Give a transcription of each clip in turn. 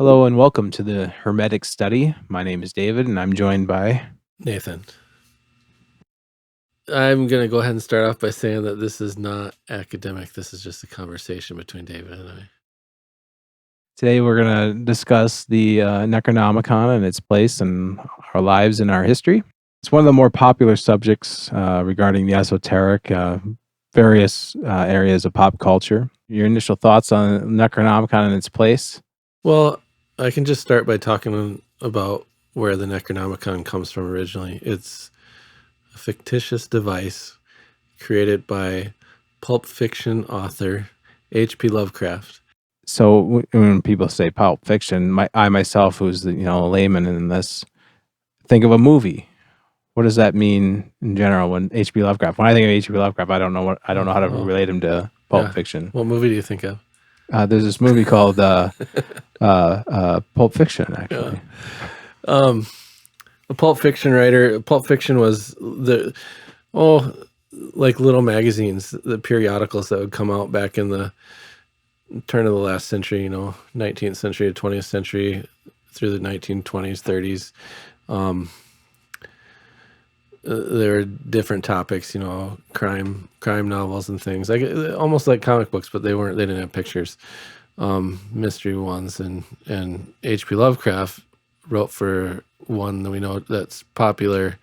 Hello and welcome to the Hermetic Study. My name is David and I'm joined by Nathan. I'm going to go ahead and start off by saying that this is not academic. This is just a conversation between David and I. Today we're going to discuss the necronomicon and its place in our lives and our history. It's one of the more popular subjects regarding the esoteric, various areas of pop culture. Your initial thoughts on necronomicon and its place? Well, I can just start by talking about where the necronomicon comes from originally. It's a fictitious device created by pulp fiction author H.P. Lovecraft. So when people say pulp fiction, I myself, who's a layman in this, think of a movie. What does that mean in general when H.P. Lovecraft? When I think of H.P. Lovecraft, I don't know how to relate him to Pulp Fiction. What movie do you think of? There's this movie called Pulp Fiction, actually. A Pulp Fiction writer. Pulp Fiction was like little magazines, the periodicals that would come out back in the turn of the last century, 19th century to 20th century through the 1920s, 30s. There are different topics, crime novels and things, like almost like comic books, but they didn't have pictures, mystery ones. And H.P. Lovecraft wrote for one that we know that's popular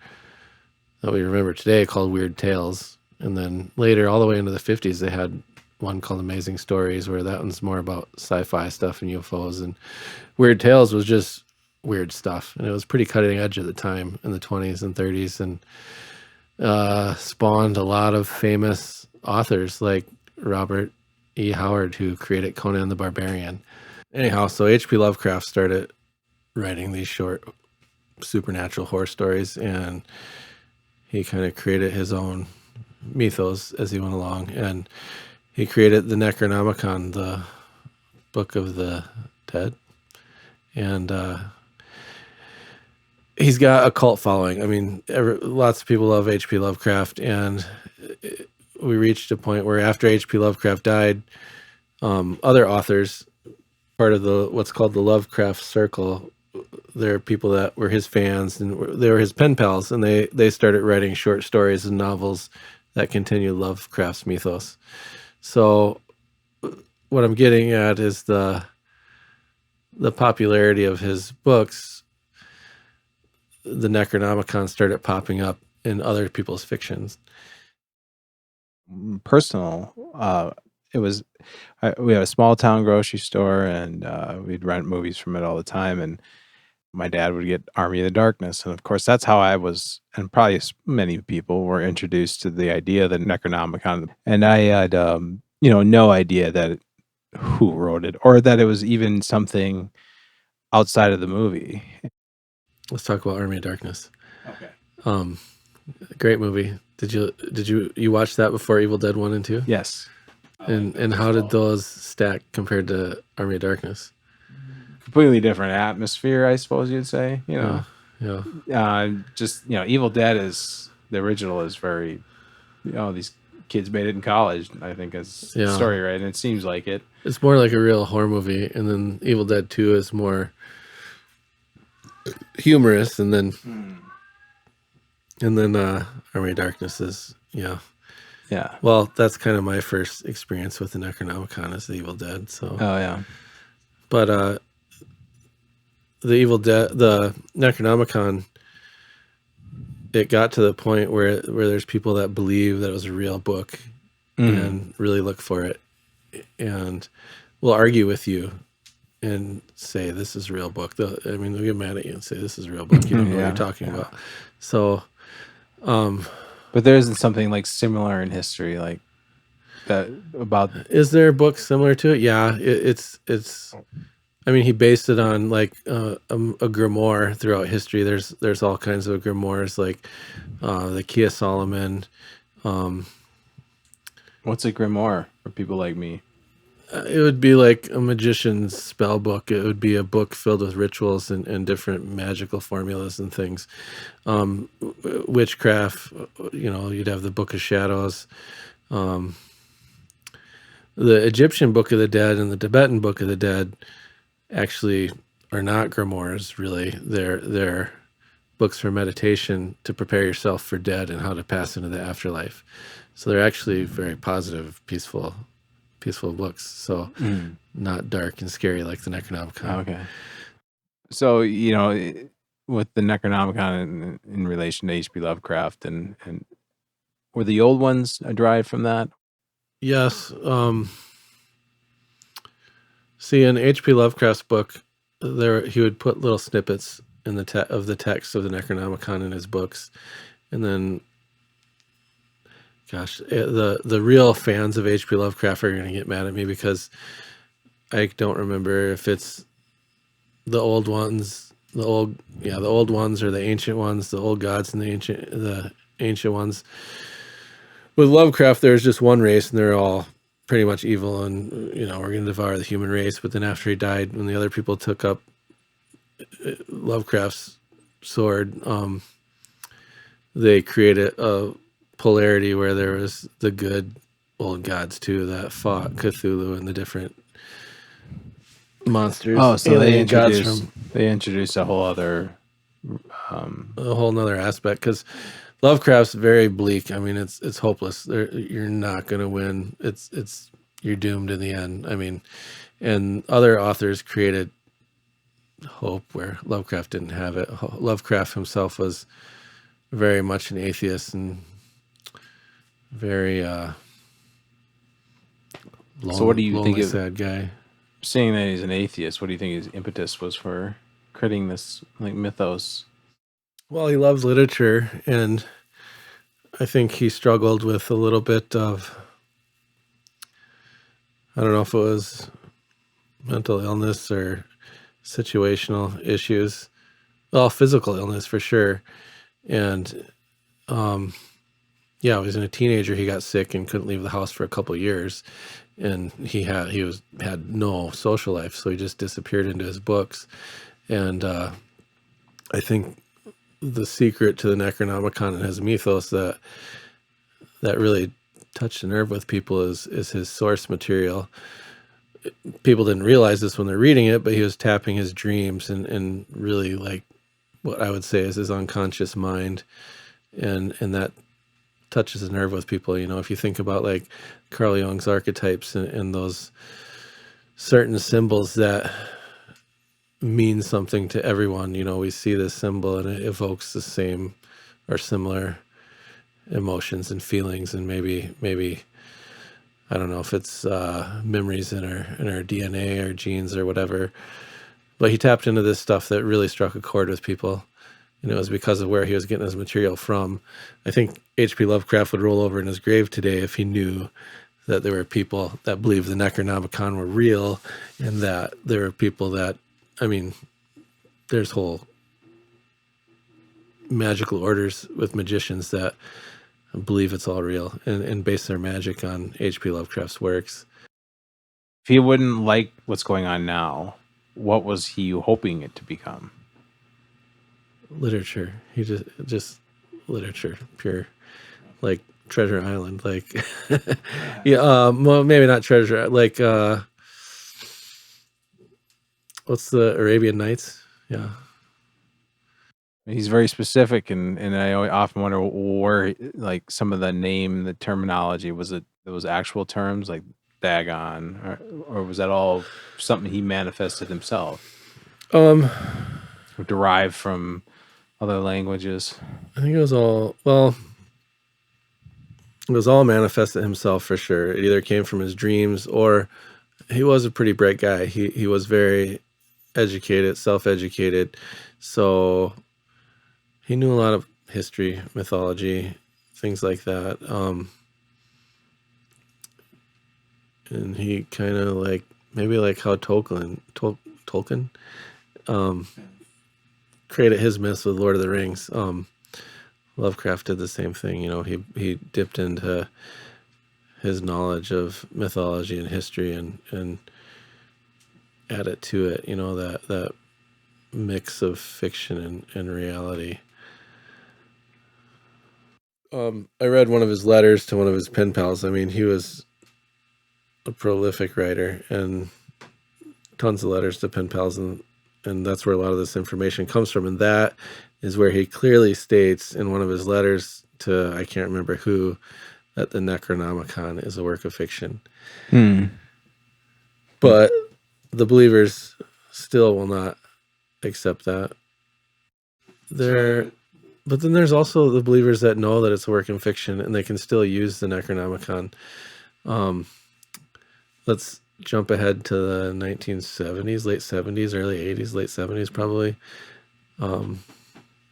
that we remember today called Weird Tales. And then later, all the way into the 50s, they had one called Amazing Stories, where that one's more about sci-fi stuff and UFOs. And Weird Tales was just weird stuff. And it was pretty cutting edge at the time in the 20s and 30s, and spawned a lot of famous authors like Robert E. Howard, who created Conan the Barbarian. Anyhow, so H.P. Lovecraft started writing these short supernatural horror stories, and he kind of created his own mythos as he went along, and he created the Necronomicon, the Book of the Dead, and he's got a cult following. I mean, lots of people love H.P. Lovecraft, and we reached a point where after H.P. Lovecraft died, other authors, part of what's called the Lovecraft Circle, there are people that were his fans and they were his pen pals, and they started writing short stories and novels that continue Lovecraft's mythos. So what I'm getting at is the popularity of his books. The Necronomicon started popping up in other people's fictions. Personal, it was. We had a small town grocery store, and we'd rent movies from it all the time. And my dad would get Army of the Darkness, and of course, that's how I was, and probably many people were introduced to the idea of the Necronomicon. And I had, no idea that who wrote it, or that it was even something outside of the movie. Let's talk about Army of Darkness. Okay. Great movie. Did you watch that before Evil Dead 1 and 2? Yes. And how did those stack compared to Army of Darkness? Completely different atmosphere, I suppose you'd say. Yeah. Just Evil Dead the original is very, these kids made it in college, I think is the story, right? And it seems like it. It's more like a real horror movie, and then Evil Dead 2 is more humorous, and then Army of Darkness is yeah. Well, that's kind of my first experience with the Necronomicon is the Evil Dead. So but the Evil Dead, the Necronomicon, it got to the point where there's people that believe that it was a real book and really look for it, and will argue with you and say this is a real book. They'll get mad at you and say this is a real book. You don't know what you're talking about. So, but there isn't something like similar in history like that about. Is there a book similar to it? Yeah, it's. He based it on like a grimoire throughout history. There's all kinds of grimoires, like the Key of Solomon. What's a grimoire for people like me? It would be like a magician's spell book. It would be a book filled with rituals and different magical formulas and things. Witchcraft, you'd have the Book of Shadows. The Egyptian Book of the Dead and the Tibetan Book of the Dead actually are not grimoires, really. They're books for meditation to prepare yourself for death and how to pass into the afterlife. So they're actually very positive, peaceful books. So Mm. not dark and scary like the Necronomicon. Okay. So, with the Necronomicon in relation to H.P. Lovecraft and were the old ones derived from that? Yes. See, in H.P. Lovecraft's book, he would put little snippets in of the text of the Necronomicon in his books, and then, gosh, the real fans of H.P. Lovecraft are going to get mad at me because I don't remember if it's the old ones, the old ones or the ancient ones, the old gods and the ancient ones. With Lovecraft, there's just one race, and they're all pretty much evil, and we're going to devour the human race. But then after he died, when the other people took up Lovecraft's sword, they created a polarity where there was the good old gods too that fought Cthulhu and the different monsters. Oh, so alien gods from they introduced a whole other a whole nother aspect, because Lovecraft's very bleak. I mean, it's hopeless. You're not going to win. You're doomed in the end. I mean, and other authors created hope where Lovecraft didn't have it. Lovecraft himself was very much an atheist and very So what do you think lonely, of sad guy. seeing that he's an atheist? What do you think his impetus was for creating this like mythos? Well, he loves literature, and I think he struggled with a little bit of, I don't know if it was mental illness or situational issues. Well, physical illness for sure. And yeah, he was a teenager. He got sick and couldn't leave the house for a couple of years, and he had no social life, so he just disappeared into his books. And I think the secret to the Necronomicon and his mythos that really touched a nerve with people is his source material. People didn't realize this when they're reading it, but he was tapping his dreams and really, like, what I would say is his unconscious mind, and that touches a nerve with people. If you think about like Carl Jung's archetypes and those certain symbols that mean something to everyone, we see this symbol and it evokes the same or similar emotions and feelings, and maybe I don't know if it's memories in our DNA or genes or whatever, but he tapped into this stuff that really struck a chord with people. It was because of where he was getting his material from. I think H.P. Lovecraft would roll over in his grave today if he knew that there were people that believed the Necronomicon were real, and that there were people that, I mean, there's whole magical orders with magicians that believe it's all real and base their magic on H.P. Lovecraft's works. If he wouldn't like what's going on now, what was he hoping it to become? Literature. He just literature, pure, like Treasure Island, like yeah. Well, maybe not Treasure, like what's the Arabian Nights? Yeah. He's very specific, and I often wonder where, like, some of the terminology, was it those actual terms like Dagon, or was that all something he manifested himself, or derived from other languages? I think it was all manifested himself for sure. It either came from his dreams, or he was a pretty bright guy. He was very educated, self-educated, so he knew a lot of history, mythology, things like that. And he kind of like, maybe like how Tolkien created his myths with Lord of the Rings. Lovecraft did the same thing. He dipped into his knowledge of mythology and history and added to it, that mix of fiction and reality. I read one of his letters to one of his pen pals. I mean, he was a prolific writer, and tons of letters to pen pals, and and that's where a lot of this information comes from. And that is where he clearly states in one of his letters to, I can't remember who, that the Necronomicon is a work of fiction. Hmm. But the believers still will not accept that. But then there's also the believers that know that it's a work of fiction and they can still use the Necronomicon. Let's jump ahead to the 1970s, late 70s, early 80s, late 70s probably.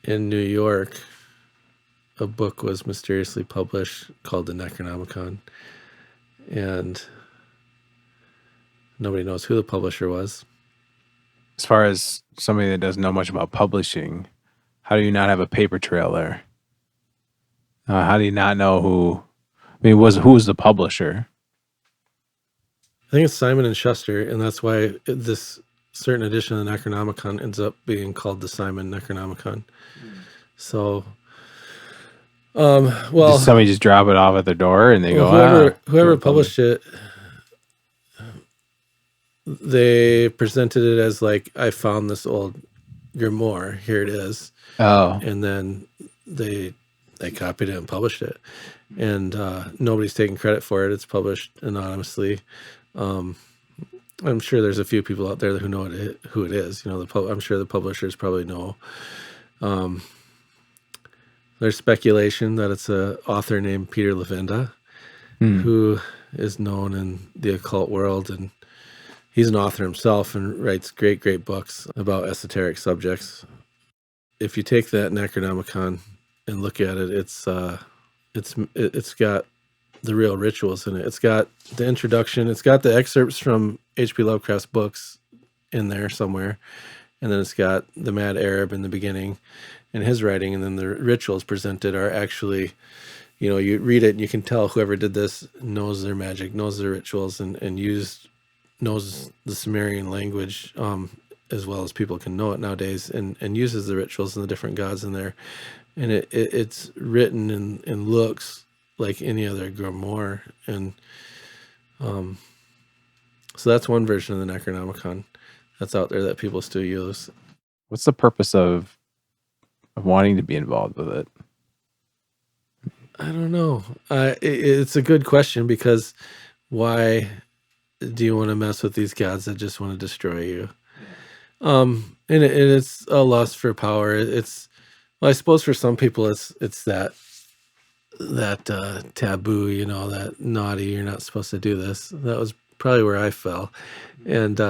In New York, a book was mysteriously published called the Necronomicon, and nobody knows who the publisher was. As far as somebody that doesn't know much about publishing, how do you not have a paper trail there? How do you not know who? I mean, who was the publisher? I think it's Simon and Schuster, and that's why this certain edition of the Necronomicon ends up being called the Simon Necronomicon. So, well, Does somebody just drop it off at their door and they go, whoever published it, they presented it as like, I found this old grimoire, here it is. Oh, And then they copied it and published it, and nobody's taking credit for it. It's published anonymously. I'm sure there's a few people out there who know who it is. You know, I'm sure the publishers probably know. There's speculation that it's an author named Peter Levenda, who is known in the occult world, and he's an author himself and writes great books about esoteric subjects. If you take that Necronomicon and look at it, it's got the real rituals in it. It's got the introduction. It's got the excerpts from H.P. Lovecraft's books in there somewhere, and then it's got the Mad Arab in the beginning and his writing, and then the rituals presented are actually, you know, you read it and you can tell whoever did this knows their magic, knows their rituals, and knows the Sumerian language as well as people can know it nowadays, and uses the rituals and the different gods in there. And it's written and looks like any other grimoire. And so that's one version of the Necronomicon that's out there that people still use. what's the purpose of wanting to be involved with it? I don't know. It's a good question, because why do you want to mess with these gods that just want to destroy you? And it's a lust for power. Well, I suppose for some people it's that taboo, you know, that naughty, you're not supposed to do this. That was probably where I fell. And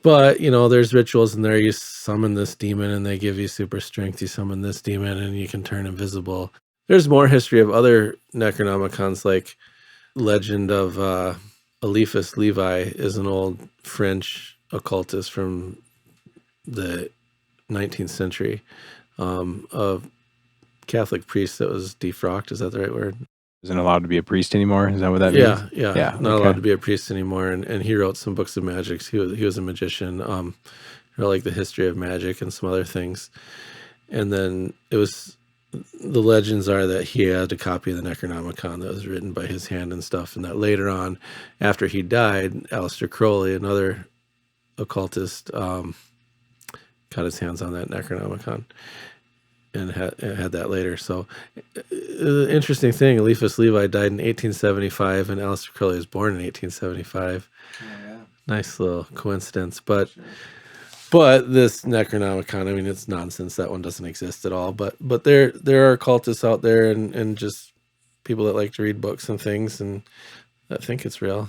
but you know, there's rituals in there. You summon this demon and they give you super strength. You summon this demon and you can turn invisible. There's more history of other Necronomicons, like legend of Eliphas Levi is an old French occultist from the 19th century, a Catholic priest that was defrocked. Is that the right word? Isn't allowed to be a priest anymore? Is that what that means? Yeah. Not allowed to be a priest anymore. And he wrote some books of magic. He was a magician. He wrote like the history of magic and some other things. And then the legends are that he had a copy of the Necronomicon that was written by his hand and stuff. And that later on, after he died, Aleister Crowley, another occultist, got his hands on that Necronomicon and had that later. So interesting thing, Eliphas Levi died in 1875 and Aleister Crowley was born in 1875. Oh, yeah. Nice little coincidence. But this Necronomicon, I mean, it's nonsense. That one doesn't exist at all. But there are cultists out there and just people that like to read books and things and that think it's real.